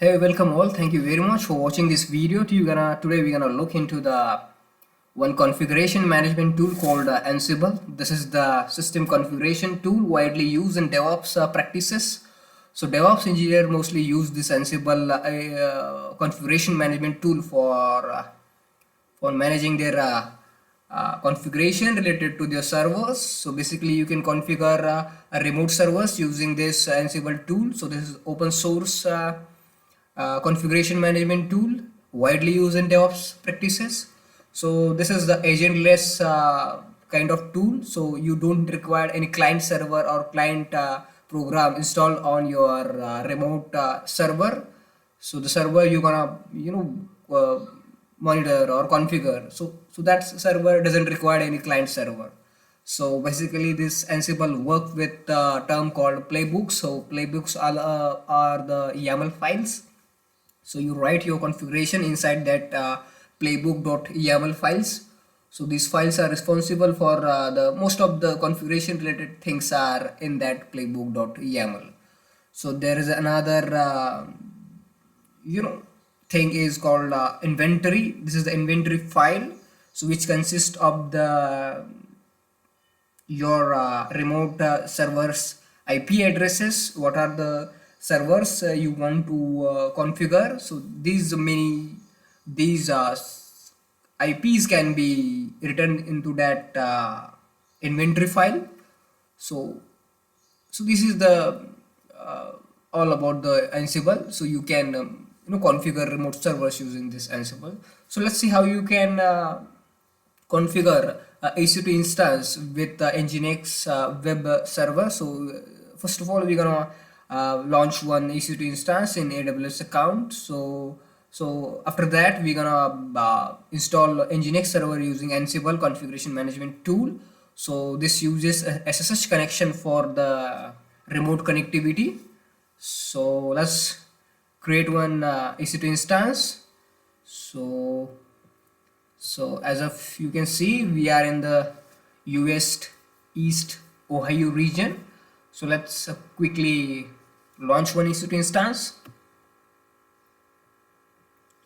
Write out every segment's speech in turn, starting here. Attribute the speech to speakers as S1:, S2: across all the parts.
S1: Hey, welcome all. Thank you very much for watching this video. Today we're gonna look into the one configuration management tool called Ansible. This is the system configuration tool widely used in DevOps practices. So DevOps engineer mostly use this Ansible configuration management tool for managing their configuration related to their servers. So basically you can configure a remote servers using this Ansible tool. So this is open source configuration management tool widely used in DevOps practices. So this is the agentless kind of tool. So you don't require any client server or client program installed on your remote server. So the server you're gonna monitor or configure. So that server doesn't require any client server. So basically this Ansible work with a term called playbooks. So playbooks are the YAML files. So you write your configuration inside that playbook.yaml files. So these files are responsible for the most of the configuration related things are in that playbook.yaml. So there is another thing is called inventory. This is the inventory file, so which consists of the your remote servers IP addresses. What are the servers you want to configure? So these IPs can be written into that inventory file. So this is the all about the Ansible. So you can configure remote servers using this Ansible. So let's see how you can configure EC2 instance with the Nginx web server. So first of all, we're gonna launch one EC2 instance in AWS account. So after that, we're gonna install Nginx server using Ansible configuration management tool. So this uses a SSH connection for the remote connectivity. So let's create one EC2 instance. So as of you can see, we are in the US East Ohio region. So let's quickly launch one EC2 instance.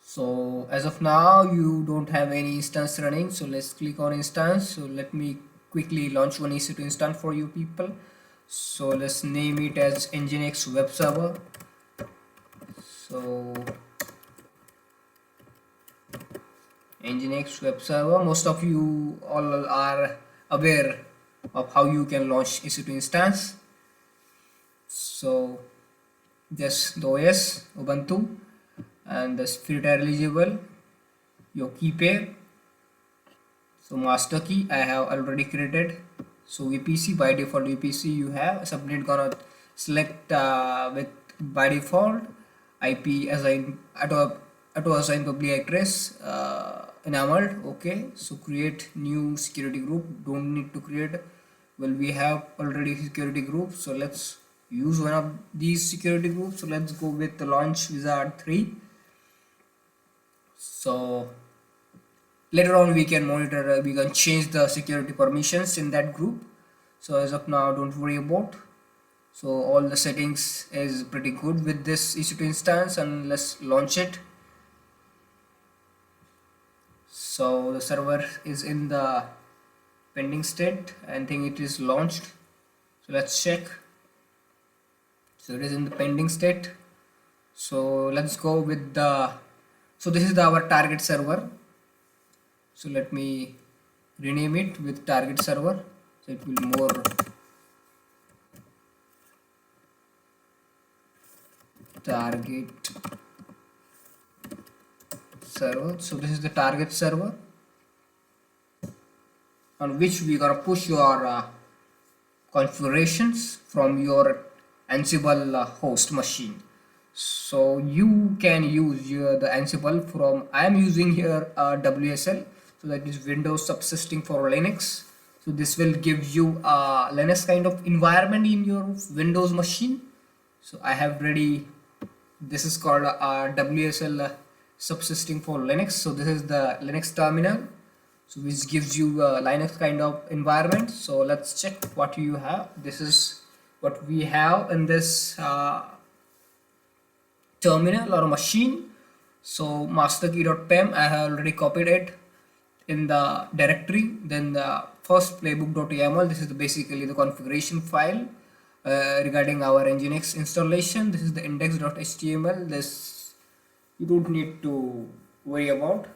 S1: So as of now, you don't have any instance running. So let's click on instance. So let me quickly launch one EC2 instance for you people. So let's name it as Nginx web server. So Nginx web server, most of you all are aware of how you can launch EC2 instance. So just the OS Ubuntu and the filter eligible, your key pair. So master key I have already created. So VPC, by default VPC you have. Subnet gonna select with by default IP assign auto assign public address enabled. Okay, so create new security group. Don't need to create, well, we have already security group. So let's use one of these security groups. So let's go with the launch wizard 3. So later on we can monitor, we can change the security permissions in that group. So as of now, don't worry about. So all the settings is pretty good with this EC2 instance, and let's launch it. So the server is in the pending state. I think it is launched. So let's check. So it is in the pending state. So let's go with the, so this is our target server. So let me rename it with target server. So it will be more target server. So this is the target server on which we gonna push your configurations from your Ansible host machine. So you can use the Ansible from, I am using here WSL, so that is Windows subsystem for Linux. So this will give you a Linux kind of environment in your Windows machine. So I have ready, this is called WSL subsystem for Linux. So this is the Linux terminal, so which gives you a Linux kind of environment. So let's check what you have. This is what we have in this terminal or machine. So master key.pem, I have already copied it in the directory. Then the first playbook.yaml, this is basically the configuration file regarding our Nginx installation. This is the index.html. This you don't need to worry about.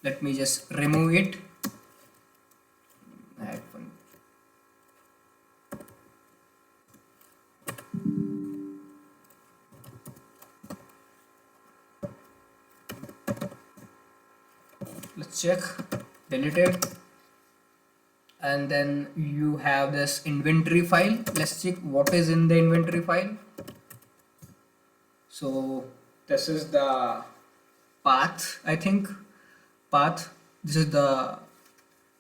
S1: Let me just remove it. Let's check. Delete it. And then you have this inventory file. Let's check what is in the inventory file. So this is the path, I think. Path. This is the,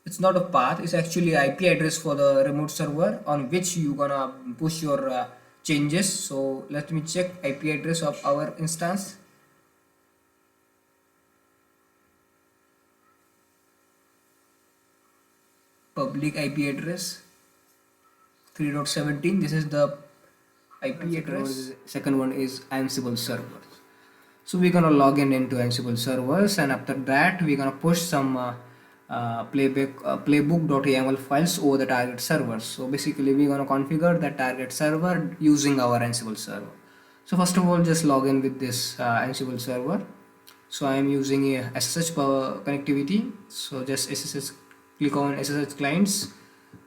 S1: it's not a path, it's actually IP address for the remote server on which you gonna push your changes. So let me check IP address of our instance. Public IP address 3.17. This is the IP address. Second one is Ansible servers. So we're gonna log in into Ansible servers, and after that we're gonna push some playbook.yaml files over the target server. So basically we're gonna configure that target server using our Ansible server. So first of all, just log in with this Ansible server. So I am using a SSH connectivity. So just SSH, click on SSH clients,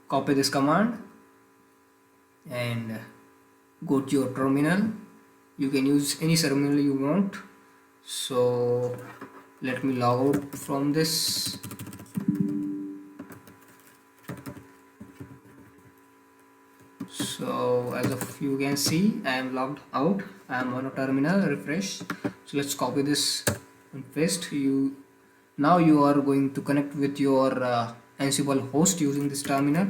S1: copy this command and go to your terminal. You can use any terminal you want. So let me log out from this. So as of you can see, I am logged out. I am on a terminal. Refresh. So let's copy this and paste. Now you are going to connect with your Ansible host using this terminal.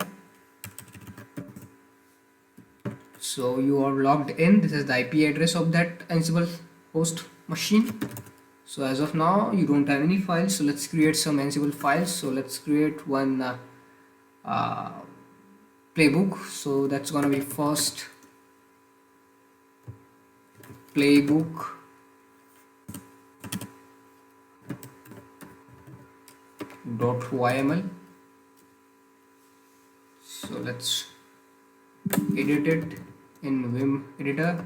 S1: So you are logged in. This is the IP address of that Ansible host machine. So as of now you don't have any files, so let's create some Ansible files. So let's create one playbook. So that's gonna be first playbook .yml. So let's edit it in Vim editor,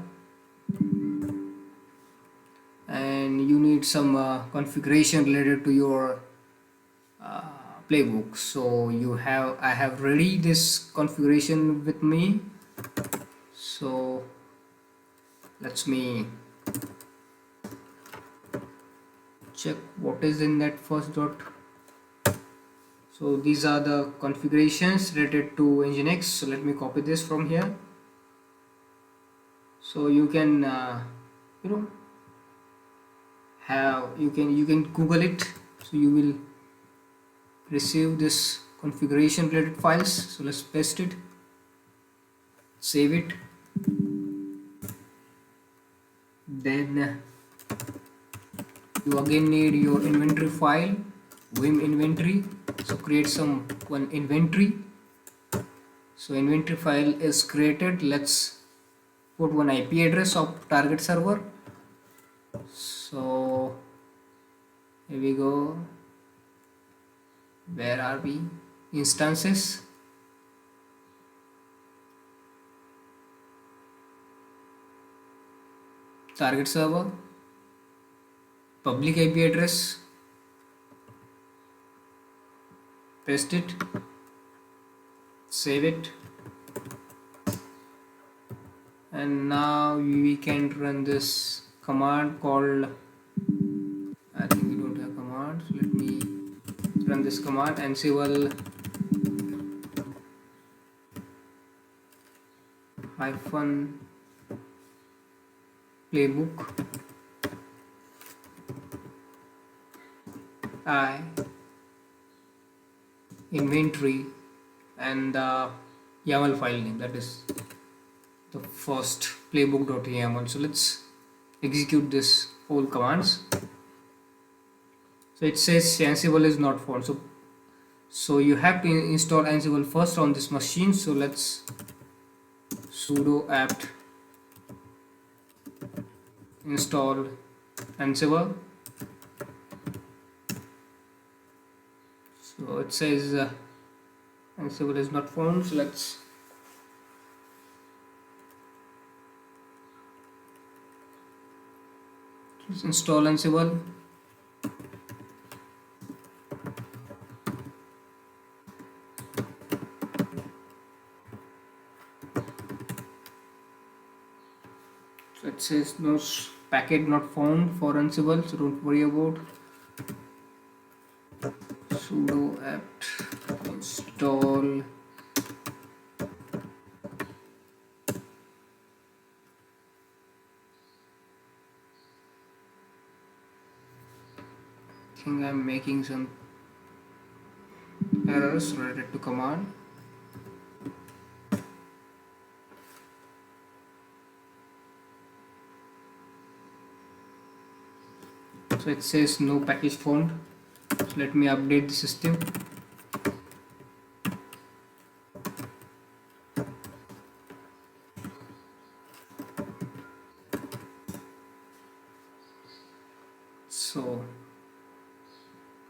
S1: and you need some configuration related to your playbook. So I have ready this configuration with me. So let me check what is in that first dot. So these are the configurations related to Nginx. So let me copy this from here. So you can you can Google it. So you will receive this configuration related files. So let's paste it, save it. Then you again need your inventory file, Vim inventory. So create one inventory. So inventory file is created. Let's put one IP address of target server. So here we go. Where are we? Instances. Target server. Public IP address. Paste it. Save it. And now we can run this command called, I think we don't have command, so let me run this command, ansible -playbook I inventory and the YAML file name, that is the first playbook.yaml. So let's execute this whole commands. So it says Ansible is not found. So you have to install Ansible first on this machine. So let's sudo apt install Ansible. So it says Ansible is not found, so let's install Ansible. So it says no packet not found for Ansible, so don't worry about. Sudo apt install I think I'm making some errors related to command. So it says no package found. So let me update the system. So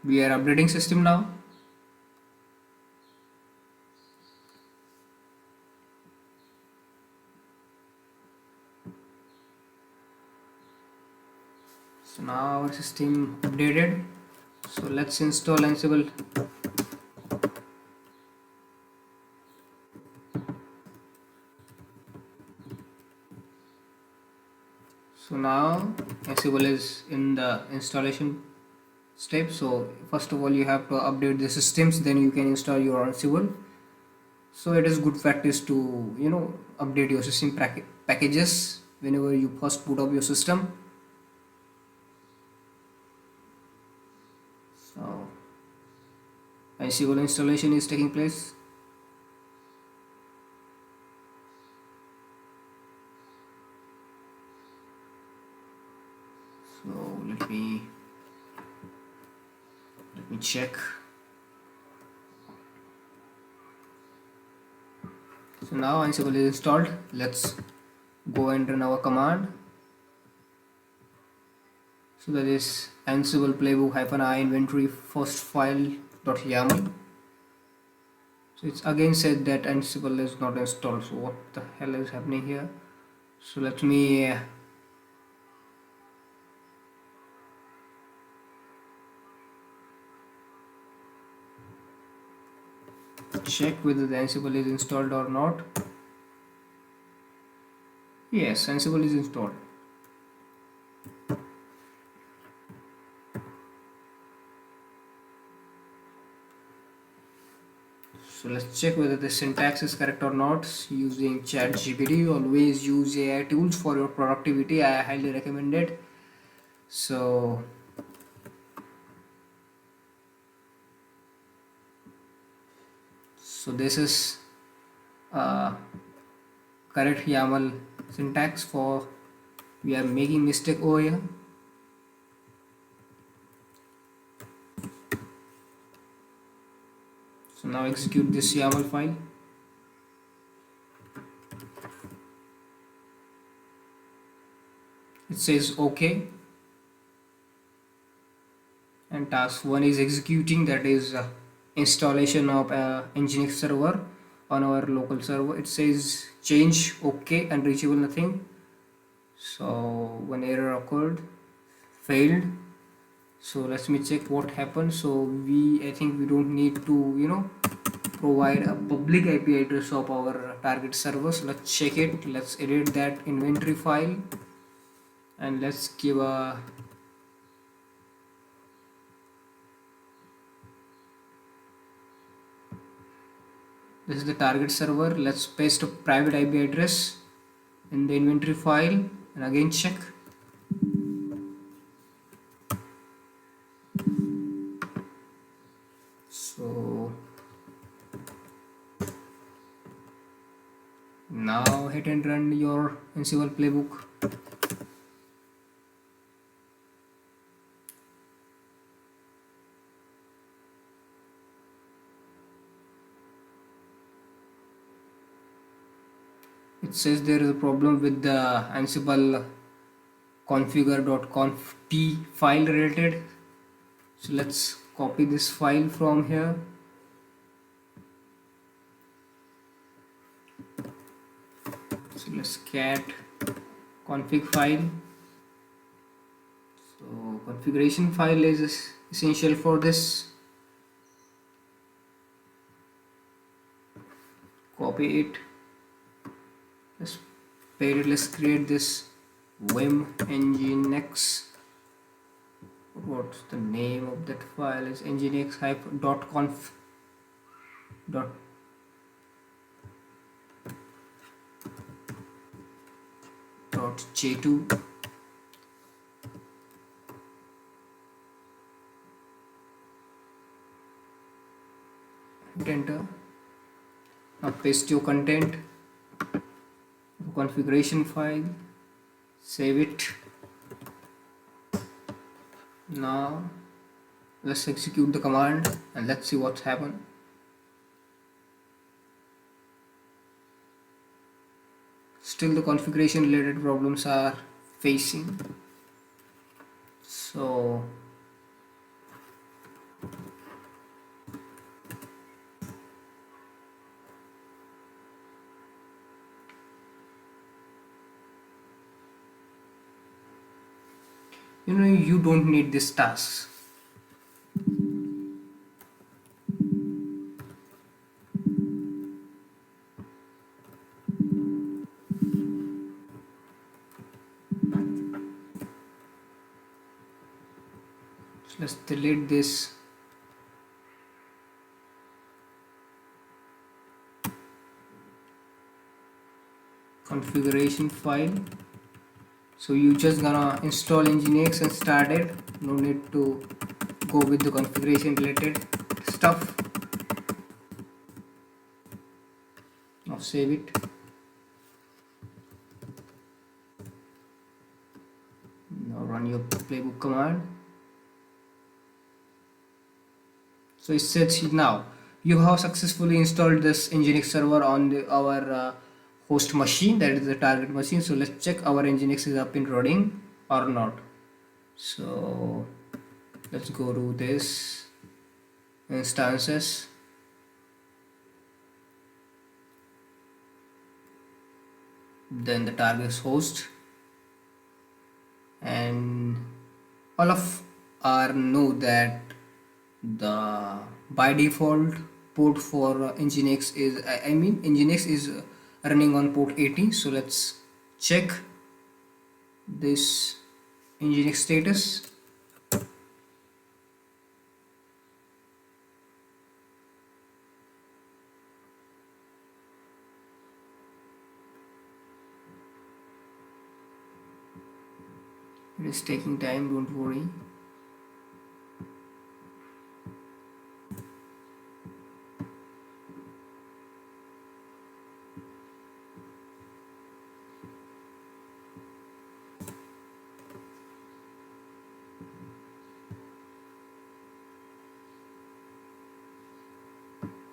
S1: we are updating system now. So now our system updated. So let's install Ansible. So now Ansible is in the installation step. So first of all you have to update the systems, then you can install your Ansible. So it is good practice to update your system packages whenever you first boot up your system. So Ansible installation is taking place. So let me check. So now Ansible is installed. Let's go and run our command. So that is ansible-playbook -i inventory first file.yaml. So it's again said that Ansible is not installed. So what the hell is happening here? So let me check whether the Ansible is installed or not. Yes, Ansible is installed. So let's check whether the syntax is correct or not using ChatGPT. Always use AI tools for your productivity. I highly recommend it. So this is correct YAML syntax for we are making mistake over here. So now execute this YAML file. It says OK, and task 1 is executing, that is installation of Nginx server on our local server. It says change OK, unreachable nothing. So one error occurred, failed. So let me check what happened. So I think we don't need to provide a public IP address of our target server. So let's check it. Let's edit that inventory file and let's give a this is the target server. Let's paste a private IP address in the inventory file and again check. So now hit and run your Ansible playbook. It says there is a problem with the Ansible configure.conft file related. So let's copy this file from here. So let's cat config file. So configuration file is essential for this. Copy it. Let's paste it. Let's create this vim nginx. What's the name of that file? Is nginx-conf dot j2. Hit enter. Now paste your content, configuration file, save it. Now let's execute the command and let's see what's happened. Still the configuration related problems are facing. So you don't need this task. So let's delete this. Configuration file. So you just gonna install Nginx and start it. No need to go with the configuration related stuff. Now save it. Now run your playbook command. So it says now you have successfully installed this Nginx server on our host machine, that is the target machine. So let's check our Nginx is up and running or not. So let's go to this instances. Then the target host, and all of our know that the by default port for Nginx is Nginx is running on port 80. So let's check this Nginx status. It is taking time, don't worry.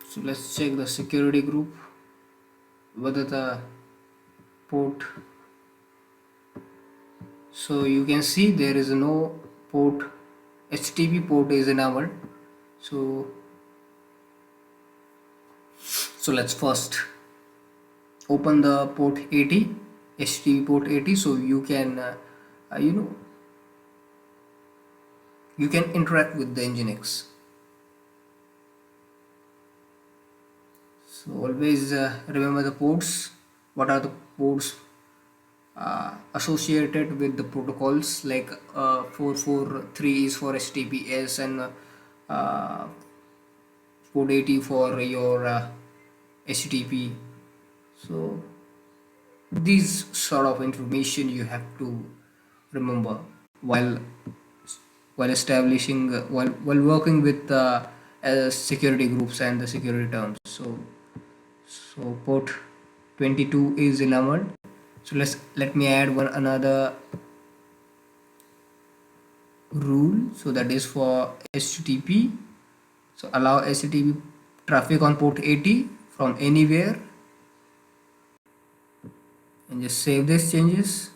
S1: So let's check the security group, whether the port. So you can see there is no port, HTTP port is enabled. So let's first open the port 80, HTTP port 80, so you can you can interact with the Nginx. So always remember the ports. What are the ports associated with the protocols? Like 443 is for HTTPS and 480 for your HTTP. So these sort of information you have to remember while establishing while working with the security groups and the security terms. So port 22 is enabled. So let me add another rule. So that is for HTTP. So allow HTTP traffic on port 80 from anywhere, and just save these changes.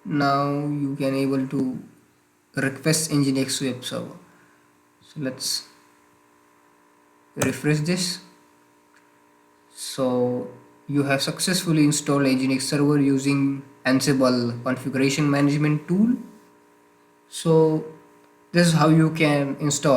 S1: Now you can able to request Nginx web server. So let's refresh this. So you have successfully installed Nginx server using Ansible configuration management tool. So this is how you can install